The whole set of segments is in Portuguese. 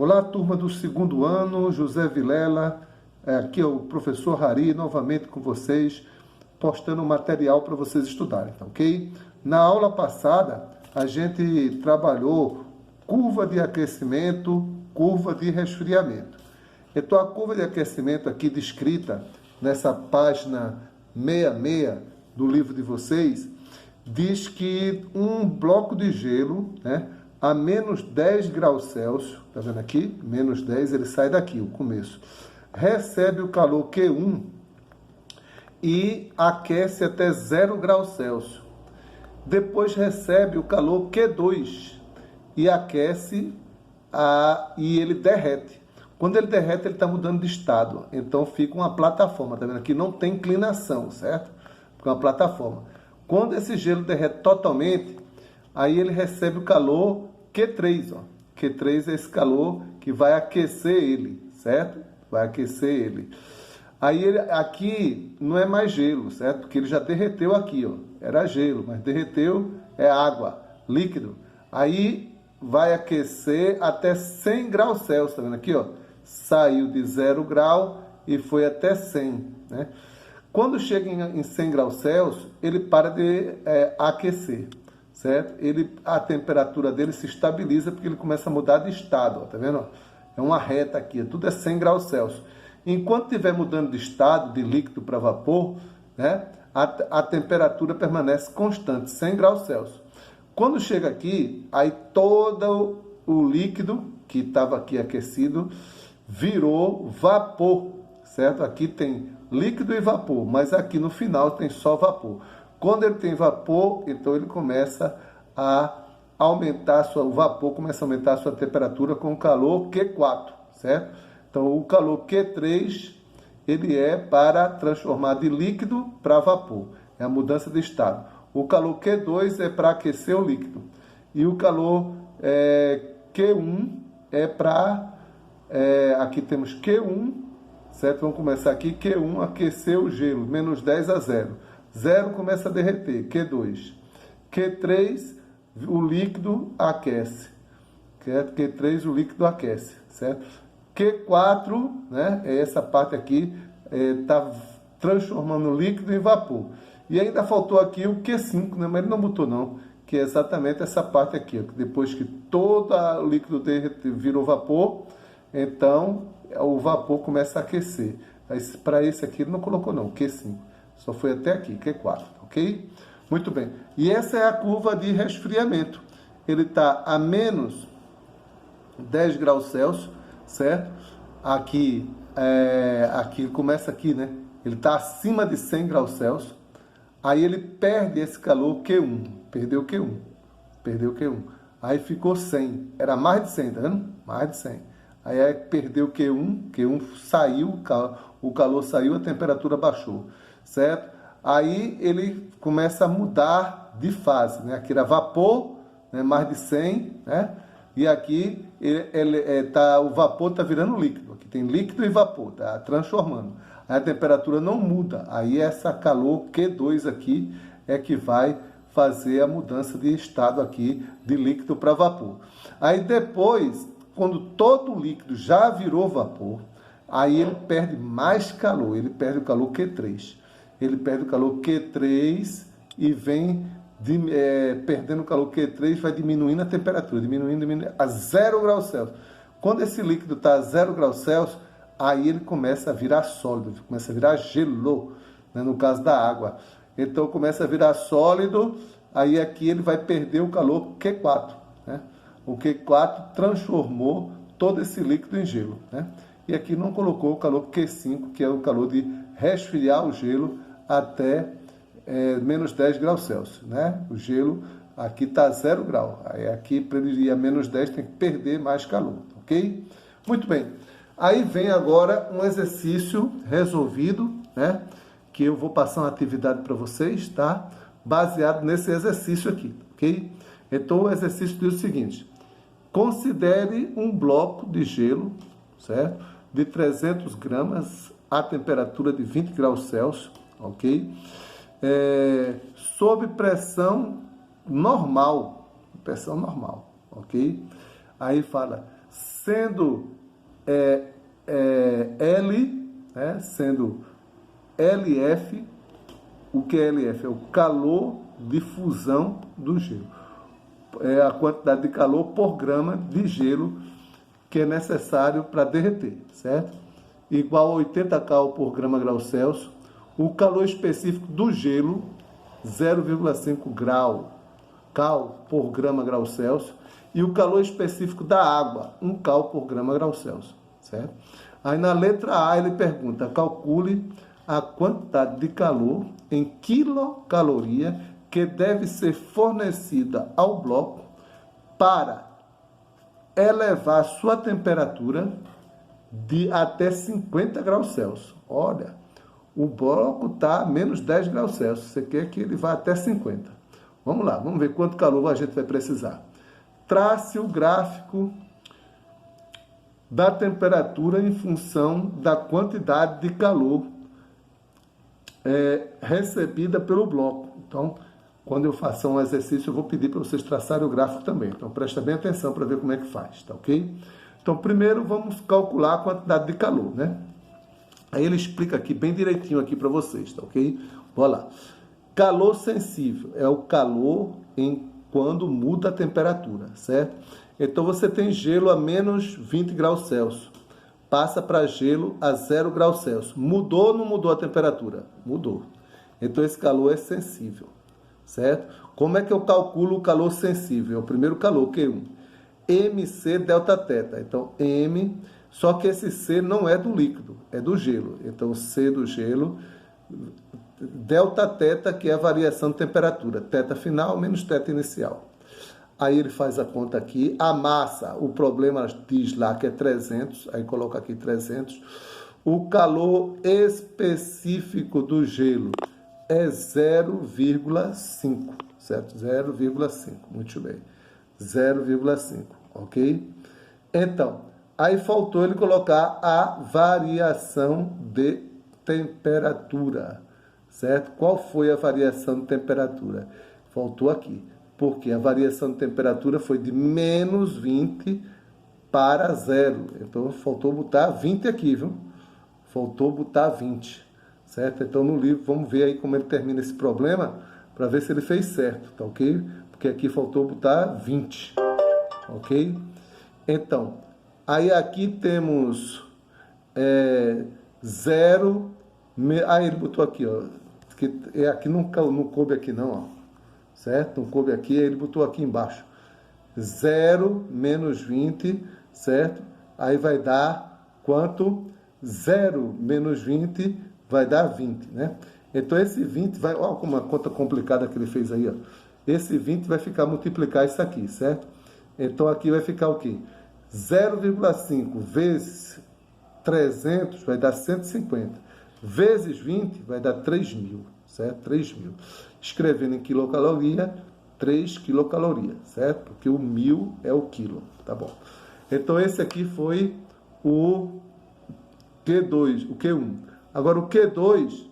Olá, turma do segundo ano, José Vilela, aqui é o professor Hari, novamente com vocês, postando material para vocês estudarem, tá ok? Na aula passada, a gente trabalhou curva de aquecimento, curva de resfriamento. Então, a curva de aquecimento aqui descrita nessa página 66 do livro de vocês, diz que um bloco de gelo, né, a menos 10 graus Celsius, tá vendo aqui? Menos 10, ele sai daqui, o começo. Recebe o calor Q1 e aquece até 0 graus Celsius. Depois recebe o calor Q2 e aquece e ele derrete. Quando ele derrete, ele está mudando de estado. Então fica uma plataforma, tá vendo aqui? Não tem inclinação, certo? Fica uma plataforma. Quando esse gelo derrete totalmente, aí ele recebe o calor Q3, ó. Q3 é esse calor que vai aquecer ele, certo? Vai aquecer ele. Aí ele, aqui não é mais gelo, certo? Porque ele já derreteu aqui, ó. Era gelo, mas derreteu, é água, líquido. Aí vai aquecer até 100 graus Celsius, tá vendo aqui, ó? Saiu de 0 grau e foi até 100, né? Quando chega em 100 graus Celsius, ele para de aquecer, certo? A temperatura dele se estabiliza porque ele começa a mudar de estado, ó, tá vendo? É uma reta aqui, tudo é 100 graus Celsius. Enquanto estiver mudando de estado, de líquido para vapor, né, a temperatura permanece constante, 100 graus Celsius. Quando chega aqui, aí todo o líquido que estava aqui aquecido virou vapor, certo? Aqui tem líquido e vapor, mas aqui no final tem só vapor. Quando ele tem vapor, então ele começa a aumentar o vapor começa a aumentar a sua temperatura com o calor Q4, certo? Então o calor Q3, ele é para transformar de líquido para vapor, é a mudança de estado. O calor Q2 é para aquecer o líquido e o calor Q1 é para aqui temos Q1, certo? Vamos começar aqui, Q1, aquecer o gelo, menos 10 a 0. 0 começa a derreter, Q2. Q3, o líquido aquece, certo? Q3, o líquido aquece, certo? Q4, né? É essa parte aqui, está transformando o líquido em vapor. E ainda faltou aqui o Q5, né? Mas ele não botou não, que é exatamente essa parte aqui, ó, depois que todo o líquido virou vapor, então o vapor começa a aquecer. Para esse aqui ele não colocou não, Q5. Só foi até aqui, Q4, ok? Muito bem. E essa é a curva de resfriamento. Ele está a menos 10 graus Celsius, certo? Aqui começa aqui, né? Ele está acima de 100 graus Celsius. Aí ele perde esse calor Q1. Perdeu Q1. Perdeu Q1. Aí ficou 100. Era mais de 100, tá vendo? Mais de 100. Aí perdeu Q1 saiu, o calor saiu, a temperatura baixou, certo? Aí ele começa a mudar de fase, né? Aqui era vapor, né? Mais de 100, né? E aqui o vapor está virando líquido. Aqui tem líquido e vapor, tá transformando. Aí a temperatura não muda. Aí essa calor Q2 aqui é que vai fazer a mudança de estado aqui de líquido para vapor. Aí depois, quando todo o líquido já virou vapor, aí ele perde mais calor, ele perde o calor Q3. Ele perde o calor Q3 e vem perdendo o calor Q3, vai diminuindo a temperatura, diminuindo a 0 graus Celsius. Quando esse líquido está a 0 graus Celsius, aí ele começa a virar sólido, começa a virar gelo, né, no caso da água. Então começa a virar sólido, aí aqui ele vai perder o calor Q4, né? O Q4 transformou todo esse líquido em gelo, né? E aqui não colocou o calor Q5, que é o calor de resfriar o gelo até menos 10 graus Celsius, né? O gelo aqui está 0 grau. Aí aqui, para ele ir a menos 10, tem que perder mais calor, ok? Muito bem. Aí vem agora um exercício resolvido, né? Que eu vou passar uma atividade para vocês, tá? Baseado nesse exercício aqui, ok? Então o exercício diz o seguinte: considere um bloco de gelo, certo? De 300 gramas a temperatura de 20 graus Celsius, ok? Sob pressão normal, ok? Aí fala, sendo L, né, sendo LF, o que é LF? É o calor de fusão do gelo. É a quantidade de calor por grama de gelo que é necessário para derreter, certo? Igual a 80 cal por grama grau Celsius. O calor específico do gelo, 0,5 cal por grama grau Celsius. E o calor específico da água, 1 cal por grama grau Celsius, certo? Aí na letra A ele pergunta, calcule a quantidade de calor em quilocaloria que deve ser fornecida ao bloco para elevar sua temperatura de até 50 graus Celsius. Olha, o bloco está a menos 10 graus Celsius. Você quer que ele vá até 50. Vamos lá, vamos ver quanto calor a gente vai precisar. Trace o gráfico da temperatura em função da quantidade de calor recebida pelo bloco. Então, quando eu faço um exercício, eu vou pedir para vocês traçarem o gráfico também. Então, presta bem atenção para ver como é que faz, tá ok? Então, primeiro vamos calcular a quantidade de calor, né? Aí ele explica aqui bem direitinho aqui para vocês, tá ok? Bora lá. Calor sensível é o calor quando muda a temperatura, certo? Então, você tem gelo a menos 20 graus Celsius. Passa para gelo a 0 graus Celsius. Mudou ou não mudou a temperatura? Mudou. Então, esse calor é sensível, certo? Como é que eu calculo o calor sensível? É o primeiro calor, Q1. MC delta teta. Então, M, só que esse C não é do líquido, é do gelo. Então, C do gelo, delta teta, que é a variação de temperatura. Teta final menos teta inicial. Aí ele faz a conta aqui. A massa, o problema diz lá que é 300, aí coloca aqui 300. O calor específico do gelo é 0,5, certo? 0,5, muito bem. 0,5, ok? Então, aí faltou ele colocar a variação de temperatura, certo? Qual foi a variação de temperatura? Faltou aqui. Porque a variação de temperatura foi de menos 20 para 0. Então, faltou botar 20 aqui, viu? Faltou botar 20, certo? Então, no livro, vamos ver aí como ele termina esse problema, para ver se ele fez certo, tá ok? Porque aqui faltou botar 20, ok? Então, aí aqui temos 0... Aí ele botou aqui, ó. Que aqui não coube aqui não, ó. Certo? Não coube aqui, ele botou aqui embaixo. 0 menos 20, certo? Aí vai dar quanto? 0 menos 20 vai dar 20, né? Então, esse 20 vai... Olha como uma conta complicada que ele fez aí, ó. Esse 20 vai ficar multiplicar isso aqui, certo? Então, aqui vai ficar o quê? 0,5 vezes 300 vai dar 150. Vezes 20 vai dar 3.000, certo? 3.000. Escrevendo em quilocaloria, 3 quilocalorias, certo? Porque o 1.000 é o quilo, tá bom? Então, esse aqui foi o Q2, o Q1. Agora, o Q2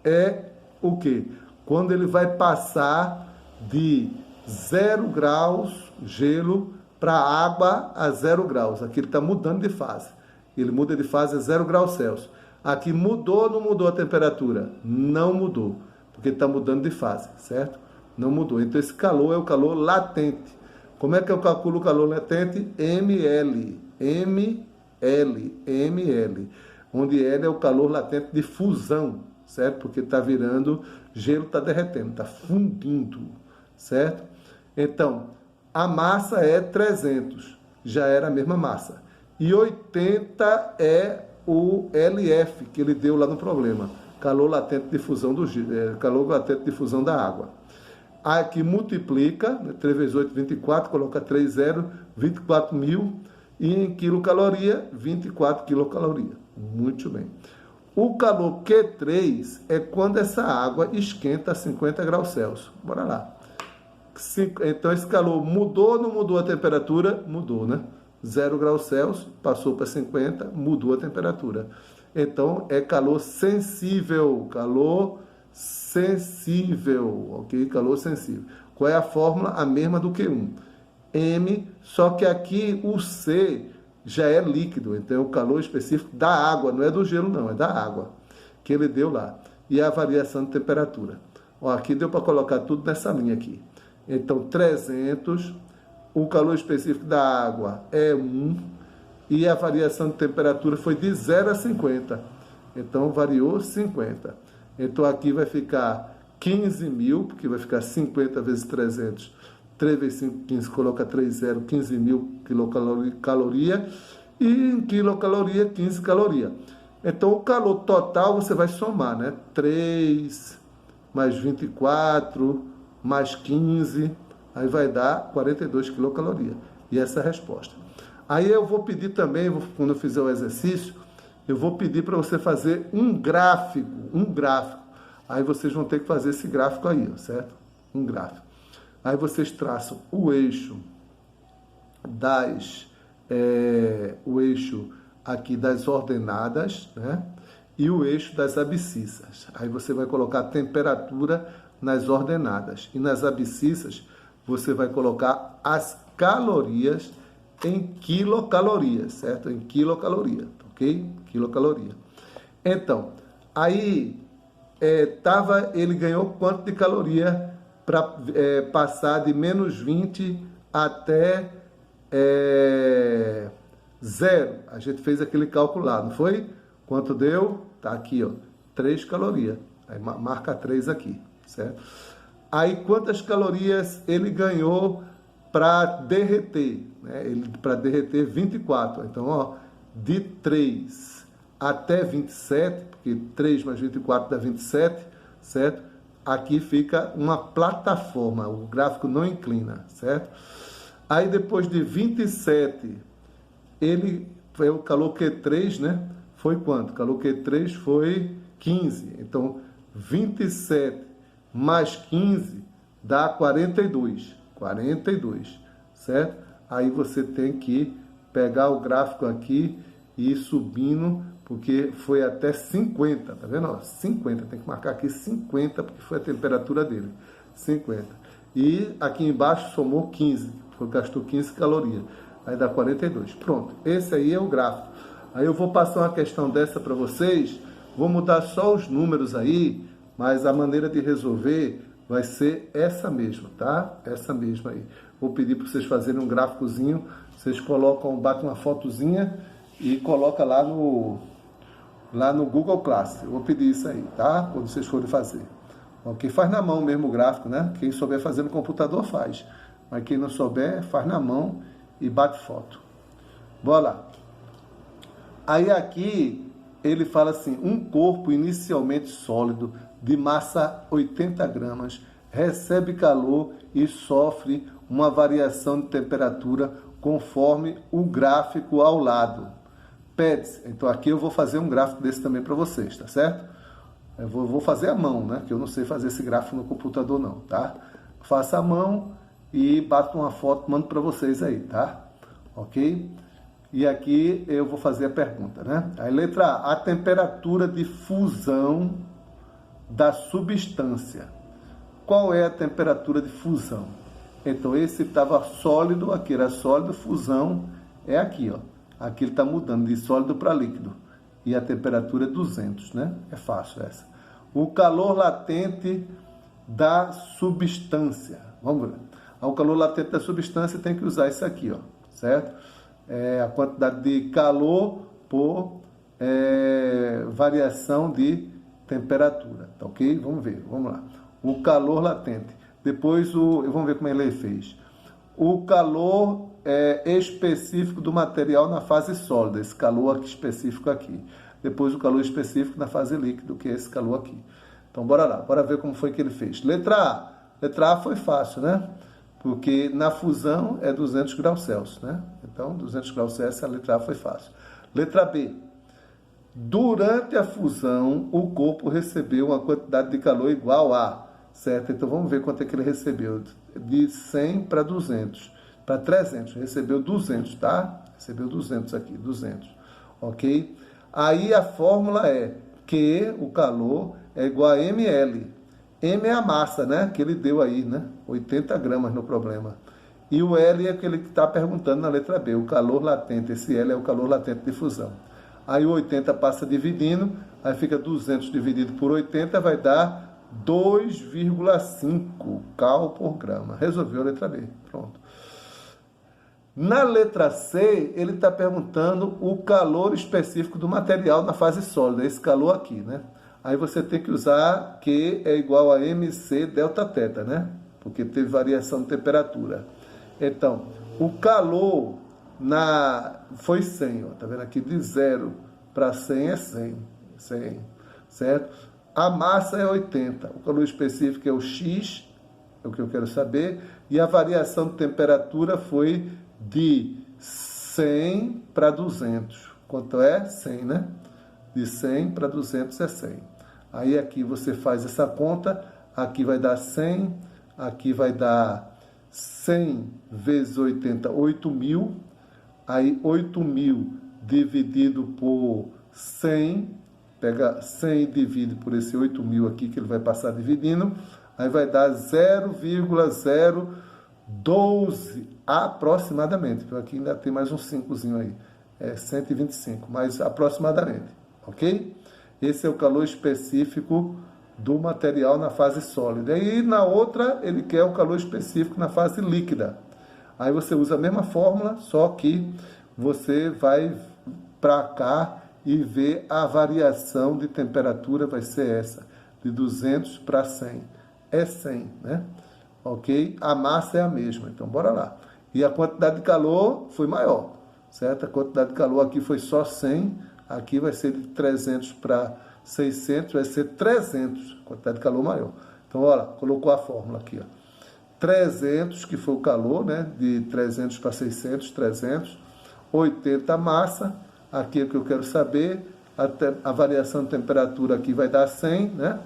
é o quê? Quando ele vai passar de 0 graus gelo para água a 0 graus. Aqui ele está mudando de fase. Ele muda de fase a 0 graus Celsius. Aqui mudou ou não mudou a temperatura? Não mudou. Porque está mudando de fase, certo? Não mudou. Então, esse calor é o calor latente. Como é que eu calculo o calor latente? ML. Onde L é o calor latente de fusão, certo? Porque está virando, gelo está derretendo, está fundindo, certo? Então, a massa é 300, já era a mesma massa. E 80 é o LF, que ele deu lá no problema. Calor latente de fusão calor latente de fusão da água. Aqui multiplica, né, 3 vezes 8, 24, coloca 3 0, 24.000, e em quilocaloria, 24 quilocaloria. Muito bem. O calor Q3 é quando essa água esquenta a 50 graus Celsius. Bora lá. Então, esse calor mudou ou não mudou a temperatura? Mudou, né? 0 graus Celsius, passou para 50, mudou a temperatura. Então, é calor sensível, ok? Calor sensível. Qual é a fórmula? A mesma do Q1. M, só que aqui o C já é líquido, então é o calor específico da água, não é do gelo não, é da água que ele deu lá. E a variação de temperatura. Ó, aqui deu para colocar tudo nessa linha aqui. Então 300, o calor específico da água é 1 e a variação de temperatura foi de 0 a 50. Então variou 50. Então aqui vai ficar 15 mil, porque vai ficar 50 vezes 300. 3 vezes 5, 15, coloca 3, 0, 15 mil quilocaloria. E em quilocaloria, 15 caloria. Então o calor total você vai somar, né? 3 mais 24 mais 15, aí vai dar 42 quilocaloria. E essa é a resposta. Aí eu vou pedir também, quando eu fizer o exercício, eu vou pedir para você fazer um gráfico. Aí vocês vão ter que fazer esse gráfico aí, certo? Um gráfico. Aí vocês traçam o eixo aqui das ordenadas, né? E o eixo das abscissas. Aí você vai colocar a temperatura nas ordenadas. E nas abscissas, você vai colocar as calorias em quilocalorias, certo? Em quilocaloria, ok? Quilocaloria. Então, aí ele ganhou quanto de caloria para passar de menos 20 até 0. A gente fez aquele cálculo lá, não foi? Quanto deu? Tá aqui, ó, 3 calorias. Aí marca 3 aqui, certo? Aí quantas calorias ele ganhou para derreter? Né? Para derreter 24. Então, ó, de 3 até 27, porque 3 mais 24 dá 27, certo? Aqui fica uma plataforma, o gráfico não inclina, certo? Aí depois de 27, foi o calor Q3, né? Foi quanto? O calor Q3 foi 15. Então, 27 mais 15 dá 42. 42, certo? Aí você tem que pegar o gráfico aqui e ir subindo, porque foi até 50, tá vendo? Ó, 50, tem que marcar aqui 50, porque foi a temperatura dele. 50. E aqui embaixo somou 15, gastou 15 calorias. Aí dá 42. Pronto, esse aí é o gráfico. Aí eu vou passar uma questão dessa para vocês, vou mudar só os números aí, mas a maneira de resolver vai ser essa mesma, tá? Essa mesma aí. Vou pedir para vocês fazerem um gráficozinho, vocês batem uma fotozinha e coloca lá no Google Class. Eu vou pedir isso aí, tá? Quando vocês forem fazer. Ok? Faz na mão mesmo o gráfico, né? Quem souber fazer no computador faz. Mas quem não souber, faz na mão e bate foto. Bora lá. Aí aqui ele fala assim, um corpo inicialmente sólido de massa 80 gramas recebe calor e sofre uma variação de temperatura conforme o gráfico ao lado. Pede-se. Então aqui eu vou fazer um gráfico desse também para vocês, tá certo? Eu vou fazer à mão, né? Que eu não sei fazer esse gráfico no computador não, tá? Faça à mão e bato uma foto, mando para vocês aí, tá? Ok? E aqui eu vou fazer a pergunta, né? Aí, letra A, a temperatura de fusão da substância. Qual é a temperatura de fusão? Então, esse estava sólido, aqui era sólido, fusão é aqui, ó. Aqui ele está mudando de sólido para líquido. E a temperatura é 200, né? É fácil essa. O calor latente da substância. Vamos ver. O calor latente da substância tem que usar isso aqui, ó. Certo? A quantidade de calor por variação de temperatura, tá ok? Vamos ver, vamos lá. O calor latente. Depois, vamos ver como ele fez. O calor específico do material na fase sólida, esse calor aqui específico aqui. Depois, o calor específico na fase líquido, que é esse calor aqui. Então, bora lá, bora ver como foi que ele fez. Letra A. Letra A foi fácil, né? Porque na fusão é 200 graus Celsius, né? Então, 200 graus Celsius, a letra A foi fácil. Letra B. Durante a fusão, o corpo recebeu uma quantidade de calor igual a, certo? Então, vamos ver quanto é que ele recebeu. De 100 para 200, para 300. Recebeu 200, tá? Recebeu 200 aqui, 200. Ok? Aí a fórmula é que o calor é igual a ml. M é a massa, né? Que ele deu aí, né? 80 gramas no problema. E o L é aquele que está perguntando na letra B, o calor latente. Esse L é o calor latente de fusão. Aí o 80 passa dividindo, aí fica 200 dividido por 80, vai dar 2,5 cal por grama. Resolveu a letra B. Pronto. Na letra C, ele está perguntando o calor específico do material na fase sólida, esse calor aqui, né? Aí você tem que usar Q é igual a MC delta θ, né? Porque teve variação de temperatura. Então, o calor foi 100, ó, tá vendo aqui? De 0 para 100 é 100, certo? A massa é 80, o calor específico é o X, é o que eu quero saber, e a variação de temperatura foi de 100 para 200. Quanto é? 100, né? De 100 para 200 é 100. Aí aqui você faz essa conta, aqui vai dar 100, aqui vai dar 100 vezes 80, 8.000. Aí 8.000 dividido por 100, pega 100 e divide por esse 8.000 aqui, que ele vai passar dividindo, aí vai dar 0,012 aproximadamente, porque aqui ainda tem mais um 5zinho aí, é 125, mas aproximadamente, ok? Esse é o calor específico do material na fase sólida. E na outra, ele quer o calor específico na fase líquida. Aí você usa a mesma fórmula, só que você vai para cá e vê a variação de temperatura, vai ser essa, de 200 para 100. É 100, né? Ok? A massa é a mesma, então bora lá. E a quantidade de calor foi maior, certo? A quantidade de calor aqui foi só 100, aqui vai ser de 300 para 600, vai ser 300, quantidade de calor maior. Então, olha, colocou a fórmula aqui, ó. 300, que foi o calor, né? De 300 para 600, 300. 80 massa, aqui é o que eu quero saber. A variação de temperatura aqui vai dar 100, né?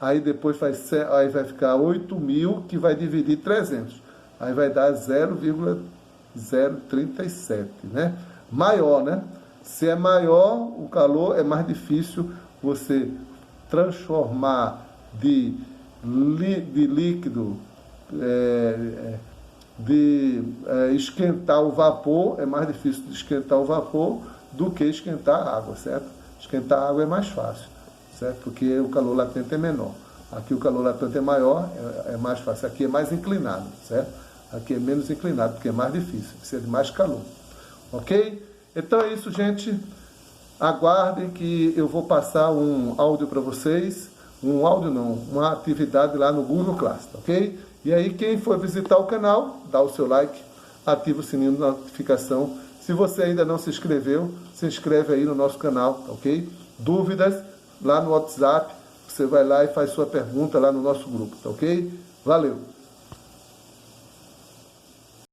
Aí depois aí vai ficar 8.000, que vai dividir 300. Aí vai dar 0,037, né? Maior, né? Se é maior, o calor é mais difícil você transformar de líquido, esquentar o vapor, é mais difícil de esquentar o vapor do que esquentar a água, certo? Esquentar a água é mais fácil, certo? Porque o calor latente é menor. Aqui o calor latente é maior, é mais fácil. Aqui é mais inclinado, certo? Aqui é menos inclinado, porque é mais difícil, precisa de mais calor. Ok? Então é isso, gente. Aguardem que eu vou passar um áudio para vocês. Um áudio não, uma atividade lá no Google Class, ok? E aí quem for visitar o canal, dá o seu like, ativa o sininho de notificação. Se você ainda não se inscreveu, se inscreve aí no nosso canal, ok? Dúvidas, lá no WhatsApp, você vai lá e faz sua pergunta lá no nosso grupo, tá ok? Valeu!